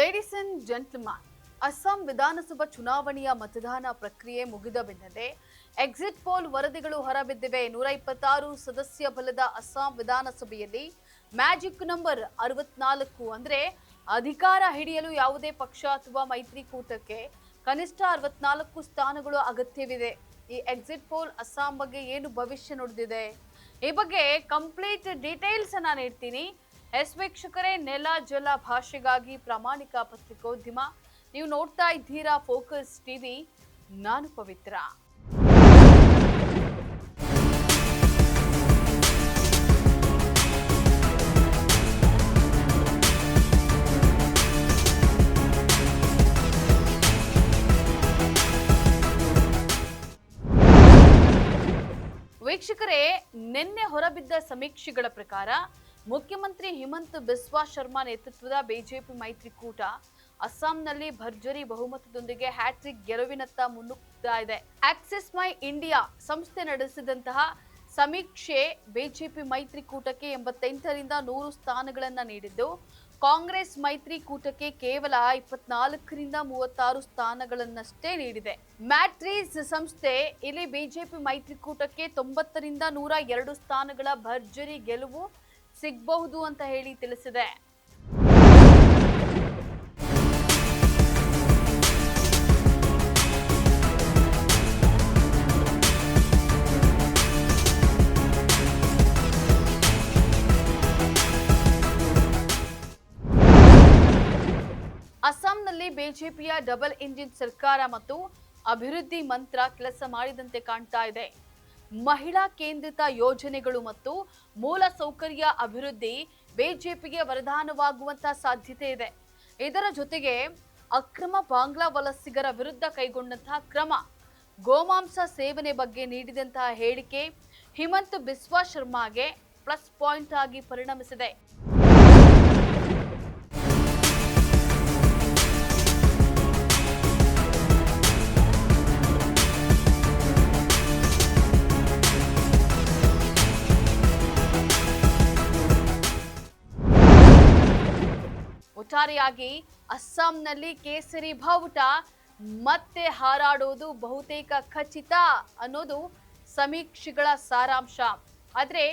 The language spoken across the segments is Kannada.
ಲೇಡೀಸ್ ಅಂಡ್ ಜೆಂಟ್ಲ್ಮನ್, ಅಸ್ಸಾಂ ವಿಧಾನಸಭಾ ಚುನಾವಣೆಯ ಮತದಾನ ಪ್ರಕ್ರಿಯೆ ಮುಗಿದ ಬೆನ್ನಲ್ಲೇ ಎಕ್ಸಿಟ್ ಪೋಲ್ ವರದಿಗಳು ಹೊರಬಿದ್ದಿವೆ. 126 ಸದಸ್ಯ ಬಲದ ಅಸ್ಸಾಂ ವಿಧಾನಸಭೆಯಲ್ಲಿ ಮ್ಯಾಜಿಕ್ ನಂಬರ್ 64 ಅಂದ್ರೆ ಅಧಿಕಾರ ಹಿಡಿಯಲು ಯಾವುದೇ ಪಕ್ಷ ಅಥವಾ ಮೈತ್ರಿಕೂಟಕ್ಕೆ ಕನಿಷ್ಠ 64 ಸ್ಥಾನಗಳು ಅಗತ್ಯವಿದೆ. ಈ ಎಕ್ಸಿಟ್ ಪೋಲ್ ಅಸ್ಸಾಂ ಬಗ್ಗೆ ಏನು ಭವಿಷ್ಯ ನುಡಿದಿದೆ, ಈ ಬಗ್ಗೆ ಕಂಪ್ಲೀಟ್ ಡೀಟೇಲ್ಸ್ ಅನ್ನ ನೀಡ್ತೀನಿ. ವೀಕ್ಷಕರೇ, ನೆಲ ಜಲ ಭಾಷೆಗಾಗಿ ಪ್ರಾಮಾಣಿಕ ಪತ್ರಿಕೋದ್ಯಮ. ನೀವು ನೋಡ್ತಾ ಇದ್ದೀರಾ ಫೋಕಸ್ ಟಿವಿ. ನಾನು ಪವಿತ್ರ. ವೀಕ್ಷಕರೇ, ನಿನ್ನೆ ಹೊರಬಿದ್ದ ಸಮೀಕ್ಷೆಗಳ ಪ್ರಕಾರ ಮುಖ್ಯಮಂತ್ರಿ ಹಿಮಂತ ಬಿಸ್ವಾ ಶರ್ಮಾ ನೇತೃತ್ವದ ಬಿಜೆಪಿ ಮೈತ್ರಿಕೂಟ ಅಸ್ಸಾಂನಲ್ಲಿ ಭರ್ಜರಿ ಬಹುಮತದೊಂದಿಗೆ ಹ್ಯಾಟ್ರಿಕ್ ಗೆಲುವಿನತ್ತ ಮುನ್ನುಗ್ತಾ ಇದೆ. ಆಕ್ಸಿಸ್ ಮೈ ಇಂಡಿಯಾ ಸಂಸ್ಥೆ ನಡೆಸಿದಂತಹ ಸಮೀಕ್ಷೆ ಬಿಜೆಪಿ ಮೈತ್ರಿಕೂಟಕ್ಕೆ 88ರಿಂದ 100 ಸ್ಥಾನಗಳನ್ನು ನೀಡಿದ್ದು, ಕಾಂಗ್ರೆಸ್ ಮೈತ್ರಿಕೂಟಕ್ಕೆ ಕೇವಲ 24ರಿಂದ 36 ಸ್ಥಾನಗಳನ್ನಷ್ಟೇ ನೀಡಿದೆ. ಮ್ಯಾಟ್ರಿಸ್ ಸಂಸ್ಥೆ ಇಲ್ಲಿ ಬಿಜೆಪಿ ಮೈತ್ರಿಕೂಟಕ್ಕೆ 90ರಿಂದ 102 ಸ್ಥಾನಗಳ ಭರ್ಜರಿ ಗೆಲುವು ಸಿಗಬಹುದು ಅಂತ ಹೇಳಿ ತಿಳಿಸಿದೆ. ಅಸ್ಸಾಂನಲ್ಲಿ ಬಿಜೆಪಿಯ ಡಬಲ್ ಇಂಜಿನ್ ಸರ್ಕಾರ ಮತ್ತು ಅಭಿವೃದ್ಧಿ ಮಂತ್ರ ಕೆಲಸ ಮಾಡಿದಂತೆ ಕಾಣ್ತಾ ಇದೆ. ಮಹಿಳಾ ಕೇಂದ್ರಿತ ಯೋಜನೆಗಳು ಮತ್ತು ಮೂಲ ಸೌಕರ್ಯ ಅಭಿವೃದ್ಧಿ ಬಿಜೆಪಿಗೆ ವರದಾನವಾಗುವಂತಹ ಸಾಧ್ಯತೆ ಇದೆ. ಇದರ ಜೊತೆಗೆ ಅಕ್ರಮ ಬಾಂಗ್ಲಾ ವಲಸಿಗರ ವಿರುದ್ಧ ಕೈಗೊಂಡಂತಹ ಕ್ರಮ, ಗೋಮಾಂಸ ಸೇವನೆ ಬಗ್ಗೆ ನೀಡಿದಂತಹ ಹೇಳಿಕೆ ಹಿಮಂತ ಬಿಸ್ವಾ ಶರ್ಮಾಗೆ ಪ್ಲಸ್ ಪಾಯಿಂಟ್ ಆಗಿ ಪರಿಣಮಿಸಿದೆ. ಒಟ್ಟಾರೆಯಾಗಿ ಅಸ್ಸಾಂನಲ್ಲಿ ಕೇಸರಿ ಬಾವುಟ ಮತ್ತೆ ಹಾರಾಡೋದು ಬಹುತೇಕ ಖಚಿತ ಅನ್ನೋದು ಸಮೀಕ್ಷೆಗಳ ಸಾರಾಂಶ. ಆದರೆ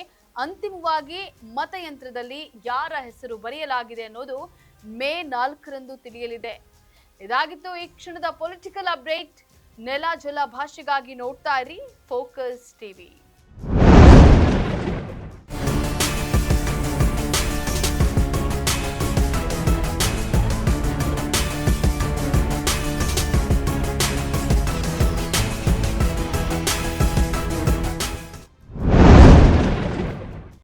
ಅಂತಿಮವಾಗಿ ಮತಯಂತ್ರದಲ್ಲಿ ಯಾರ ಹೆಸರು ಬರೆಯಲಾಗಿದೆ ಅನ್ನೋದು ಮೇ 4ರಂದು ತಿಳಿಯಲಿದೆ. ಇದಾಗಿತ್ತು ಈ ಕ್ಷಣದ ಪೊಲಿಟಿಕಲ್ ಅಪ್ಡೇಟ್. ನೆಲ ಜಲ ಭಾಷೆಗಾಗಿ ನೋಡ್ತಾ ಇರಿ ಫೋಕಸ್ ಟಿವಿ.